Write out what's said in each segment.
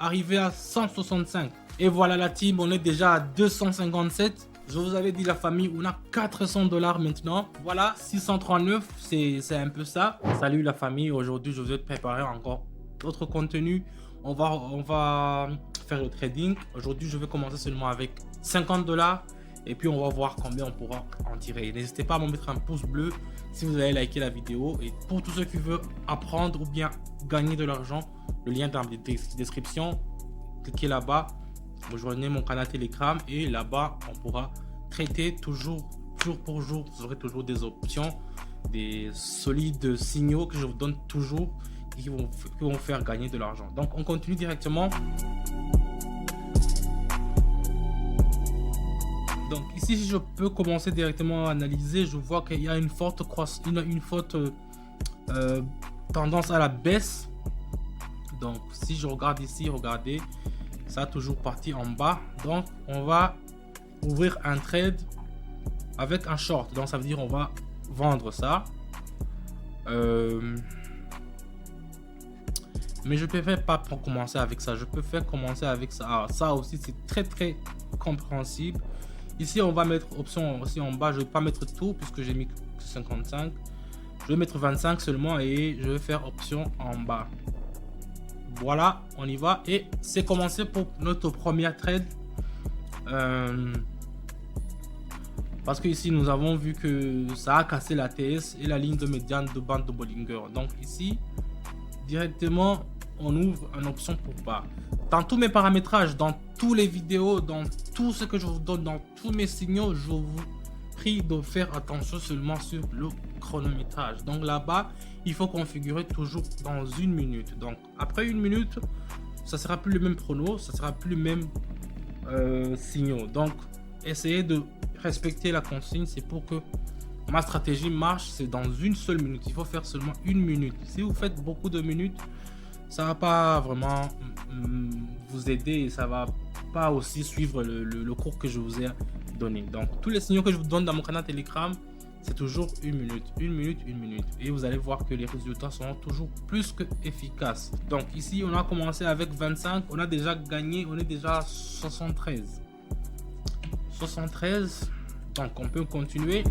arriver à 165. Et voilà la team, on est déjà à 257. Je vous avais dit la famille, on a 400 $ maintenant. Voilà, 639, c'est un peu ça. Salut la famille, aujourd'hui je vous ai préparé encore d'autres contenus. On va faire le trading. Aujourd'hui je vais commencer seulement avec 50 $ et puis on va voir combien on pourra en tirer. N'hésitez pas à me mettre un pouce bleu si vous avez liké la vidéo. Et pour tous ceux qui veulent apprendre ou bien gagner de l'argent, le lien dans la description, cliquez là-bas. Rejoignez mon canal Telegram et là-bas on pourra traiter toujours, jour pour jour. Vous aurez toujours des options, des solides signaux que je vous donne toujours et qui vont faire gagner de l'argent. Donc on continue directement. Donc ici, si je peux commencer directement à analyser, je vois qu'il y a une forte tendance à la baisse. Donc si je regarde ici, regardez, ça a toujours parti en bas. Donc on va ouvrir un trade avec un short. Donc ça veut dire on va vendre ça. Mais je préfère pas commencer avec ça. Je préfère commencer avec ça. Alors, ça aussi c'est très compréhensible. Ici on va mettre option aussi en bas. Je vais pas mettre tout puisque j'ai mis 55. Je vais mettre 25 seulement et je vais faire option en bas. Voilà, on y va et c'est commencé pour notre première trade. Parce que ici nous avons vu que ça a cassé la TS et la ligne de médiane de bande de Bollinger. Donc ici directement on ouvre une option pour bas. Dans tous mes paramétrages, dans tous les vidéos, dans tout ce que je vous donne, dans tous mes signaux, je vous prie de faire attention seulement sur le chronométrage. Donc là-bas il faut configurer toujours dans 1 minute. Donc après 1 minute ça sera plus le même chrono, ça sera plus le même signaux. Donc essayez de respecter la consigne. C'est pour que ma stratégie marche, c'est dans 1 seule minute. Il faut faire seulement 1 minute. Si vous faites beaucoup de minutes, ça va pas vraiment vous aider et ça va pas aussi suivre le cours que je vous ai donné. Donc tous les signaux que je vous donne dans mon canal Telegram, c'est toujours 1 minute, 1 minute, 1 minute. Et vous allez voir que les résultats seront toujours plus que efficaces. Donc ici, on a commencé avec 25. On a déjà gagné, on est déjà à 73. 73. Donc on peut continuer.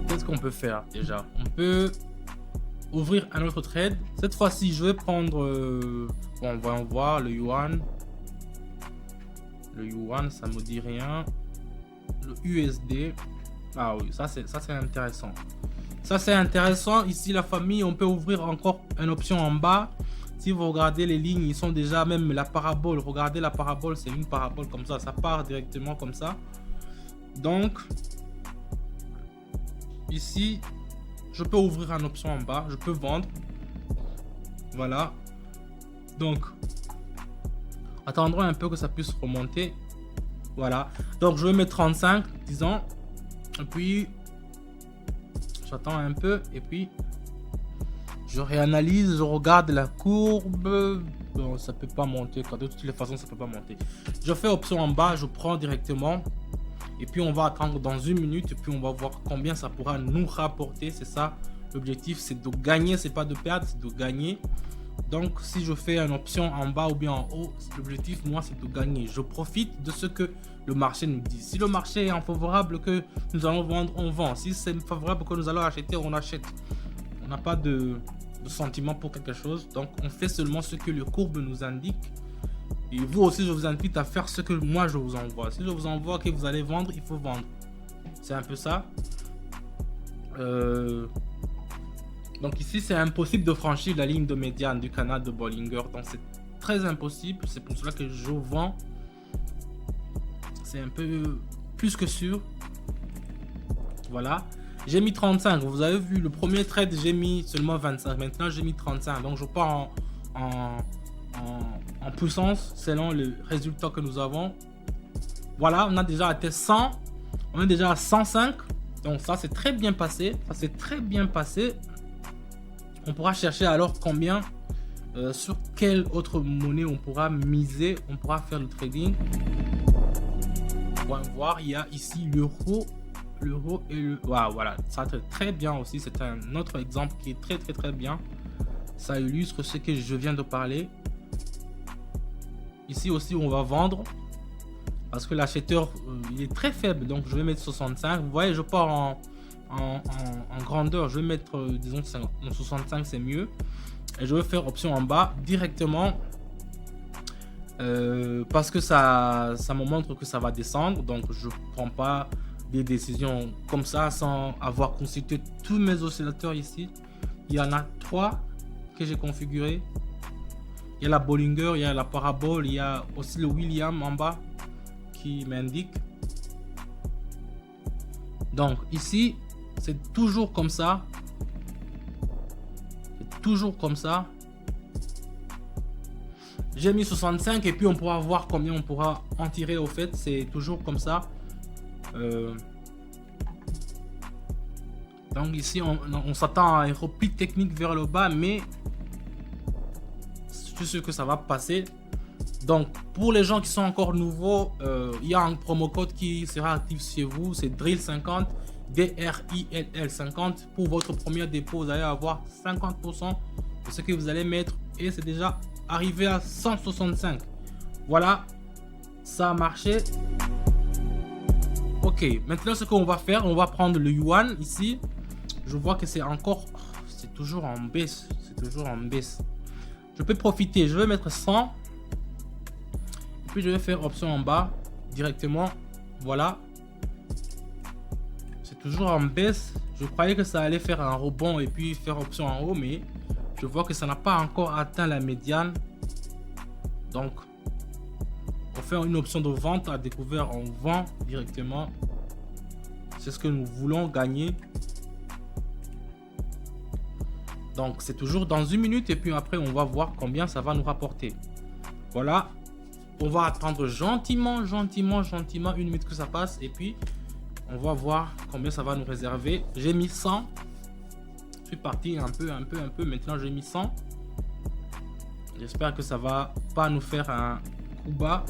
Qu'est-ce qu'on peut faire déjà? On peut ouvrir un autre trade. Cette fois-ci, je vais prendre... bon, on va voir le yuan. Le yuan, ça me dit rien. Le USD. Ah oui, ça c'est intéressant. Ça c'est intéressant. Ici la famille, on peut ouvrir encore une option en bas. Si vous regardez les lignes, ils sont déjà même la parabole. Regardez la parabole, c'est une parabole comme ça. Ça part directement comme ça. Donc ici, je peux ouvrir une option en bas. Je peux vendre. Voilà. Donc attendons un peu que ça puisse remonter. Voilà. Donc je vais mettre 35, disons. Et puis j'attends un peu et puis je réanalyse, je regarde la courbe. Bon, ça peut pas monter, de toutes les façons ça peut pas monter. Je fais option en bas, je prends directement et puis on va attendre dans 1 minute et puis on va voir combien ça pourra nous rapporter. C'est ça l'objectif, c'est de gagner, c'est pas de perdre, c'est de gagner. Donc si je fais une option en bas ou bien en haut, l'objectif moi c'est de gagner. Je profite de ce que le marché nous dit. Si le marché est favorable que nous allons vendre, on vend. Si c'est favorable que nous allons acheter, on achète. On n'a pas de sentiment pour quelque chose. Donc on fait seulement ce que le courbe nous indique. Et vous aussi je vous invite à faire ce que moi je vous envoie. Si je vous envoie que vous allez vendre, il faut vendre. C'est un peu ça. Donc ici c'est impossible de franchir la ligne de médiane du canal de Bollinger. Donc c'est très impossible. C'est pour cela que je vends. C'est un peu plus que sûr. Voilà. J'ai mis 35. Vous avez vu le premier trade, j'ai mis seulement 25. Maintenant j'ai mis 35. Donc je pars en puissance selon le résultat que nous avons. Voilà, on a déjà atteint 100. On est déjà à 105. Donc ça c'est très bien passé. Ça c'est très bien passé. On pourra chercher alors combien, sur quelle autre monnaie on pourra miser, on pourra faire le trading. On va voir, il y a ici l'euro et le... Wow, voilà, ça très bien aussi, c'est un autre exemple qui est très bien. Ça illustre ce que je viens de parler. Ici aussi, on va vendre. Parce que l'acheteur, il est très faible. Donc, je vais mettre 65. Vous voyez, je pars en grandeur. Je vais mettre, disons, 65, c'est mieux. Et je vais faire option en bas directement. Parce que ça me montre que ça va descendre. Donc, je prends pas des décisions comme ça sans avoir consulté tous mes oscillateurs ici. Il y en a 3 que j'ai configurés. Il y a la Bollinger, il y a la parabole, il y a aussi le Williams en bas qui m'indique. Donc ici, c'est toujours comme ça. C'est toujours comme ça. J'ai mis 65 et puis on pourra voir combien on pourra en tirer au fait. C'est toujours comme ça. Donc ici, on s'attend à un repli technique vers le bas, mais je suis sûr que ça va passer. Donc pour les gens qui sont encore nouveaux, il y a un promo code qui sera actif chez vous. C'est DRILL50, DRILL 50. Pour votre premier dépôt, vous allez avoir 50% de ce que vous allez mettre. Et c'est déjà arrivé à 165. Voilà, ça a marché. Ok, maintenant ce qu'on va faire, on va prendre le yuan ici. Je vois que c'est encore, c'est toujours en baisse, c'est toujours en baisse. Je peux profiter, je vais mettre 100. Et puis je vais faire option en bas directement. Voilà. C'est toujours en baisse. Je croyais que ça allait faire un rebond et puis faire option en haut, mais je vois que ça n'a pas encore atteint la médiane. Donc, on fait une option de vente à découvert, on vend directement. C'est ce que nous voulons gagner. Donc, c'est toujours dans 1 minute et puis après, on va voir combien ça va nous rapporter. Voilà. On va attendre gentiment 1 minute que ça passe et puis on va voir combien ça va nous réserver. J'ai mis 100. Je suis parti un peu. Maintenant, j'ai mis 100. J'espère que ça va pas nous faire un coup bas.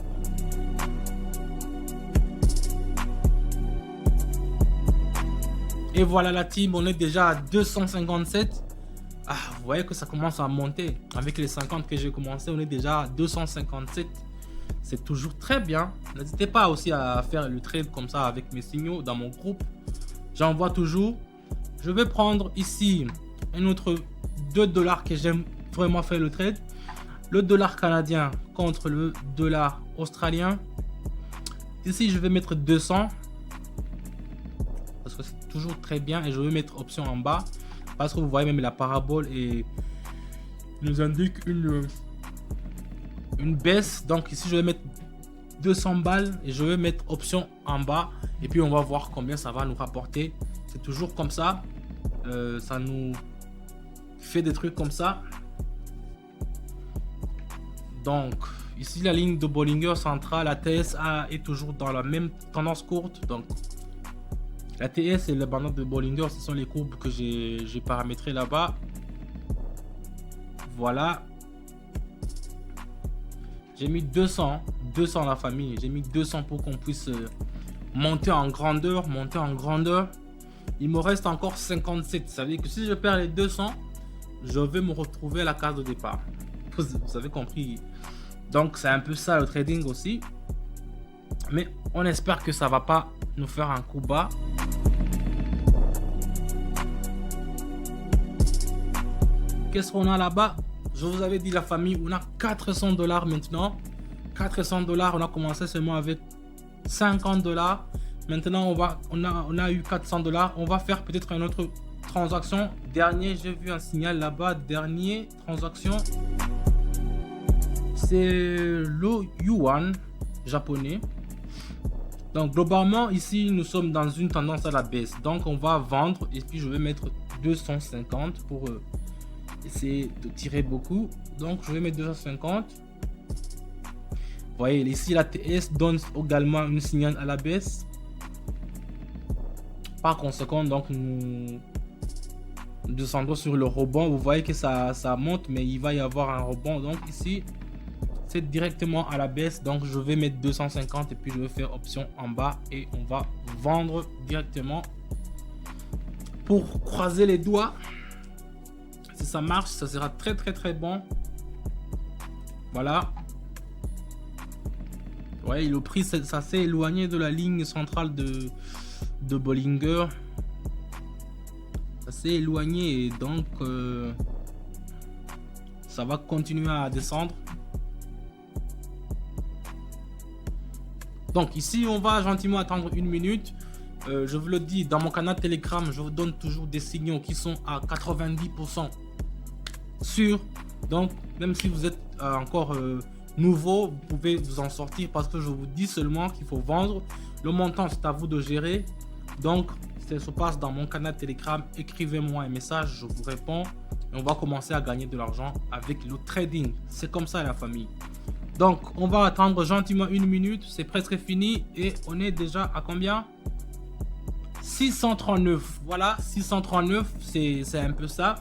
Et voilà la team, on est déjà à 257. Ah, vous voyez que ça commence à monter. Avec les 50 que j'ai commencé, on est déjà à 257. C'est toujours très bien. N'hésitez pas aussi à faire le trade comme ça avec mes signaux dans mon groupe. J'envoie toujours. Je vais prendre ici un autre 2 dollars que j'aime vraiment faire le trade. Le dollar canadien contre le dollar australien. Ici, je vais mettre 200. Parce que c'est toujours très bien. Et je vais mettre option en bas. Parce que vous voyez même la parabole et nous indique une baisse. Donc ici, je vais mettre 200 balles. Et je vais mettre option en bas. Et puis, on va voir combien ça va nous rapporter. C'est toujours comme ça. Ça nous fait des trucs comme ça. Donc, ici, la ligne de Bollinger centrale, la TSA est toujours dans la même tendance courte. Donc, la TS et le bandant de Bollinger, ce sont les courbes que j'ai paramétrées là-bas. Voilà. J'ai mis 200 la famille. J'ai mis 200 pour qu'on puisse monter en grandeur. Il me reste encore 57. Ça veut dire que si je perds les 200, je vais me retrouver à la case de départ. Vous avez compris. Donc c'est un peu ça le trading aussi. Mais on espère que ça va pas nous faire un coup bas. Qu'est-ce qu'on a là-bas? Je vous avais dit la famille, on a 400 dollars maintenant. 400 dollars, on a commencé seulement avec 50 dollars. Maintenant, on a eu 400 dollars. On va faire peut-être une autre transaction. Dernier, j'ai vu un signal là-bas. Dernier transaction. C'est le yuan japonais. Donc, globalement, ici, nous sommes dans une tendance à la baisse. Donc, on va vendre. Et puis, je vais mettre 250 pour essayer de tirer beaucoup. Donc, je vais mettre 250. Vous voyez, ici, la TS donne également un signal à la baisse. Par conséquent, donc nous descendons sur le rebond. Vous voyez que ça monte, mais il va y avoir un rebond. Donc ici, c'est directement à la baisse. Donc je vais mettre 250 et puis je vais faire option en bas et on va vendre directement pour croiser les doigts. Si ça marche, ça sera très bon. Voilà. Ouais, le prix, ça s'est éloigné de la ligne centrale de Bollinger. Ça s'est éloigné et donc ça va continuer à descendre. Donc ici, on va gentiment attendre 1 minute. Je vous le dis, dans mon canal Telegram, je vous donne toujours des signaux qui sont à 90% sûrs. Donc, même si vous êtes encore nouveau, vous pouvez vous en sortir parce que je vous dis seulement qu'il faut vendre. Le montant, c'est à vous de gérer. Donc, ça se passe dans mon canal Telegram. Écrivez-moi un message, je vous réponds. Et on va commencer à gagner de l'argent avec le trading. C'est comme ça, la famille. Donc, on va attendre gentiment 1 minute. C'est presque fini. Et on est déjà à combien? 639. Voilà, 639. C'est un peu ça.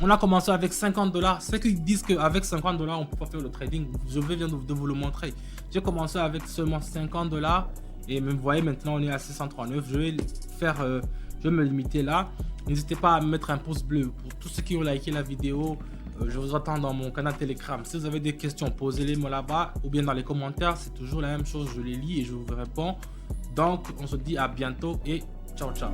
On a commencé avec 50 $. Ceux qui disent qu'avec 50 $, on peut pas faire le trading, je viens de vous le montrer. J'ai commencé avec seulement 50 $. Et vous voyez, maintenant, on est à 639. Je vais me limiter là. N'hésitez pas à mettre un pouce bleu. Pour tous ceux qui ont liké la vidéo, je vous attends dans mon canal Telegram. Si vous avez des questions, posez-les-moi là-bas ou bien dans les commentaires. C'est toujours la même chose. Je les lis et je vous réponds. Donc, on se dit à bientôt et ciao, ciao.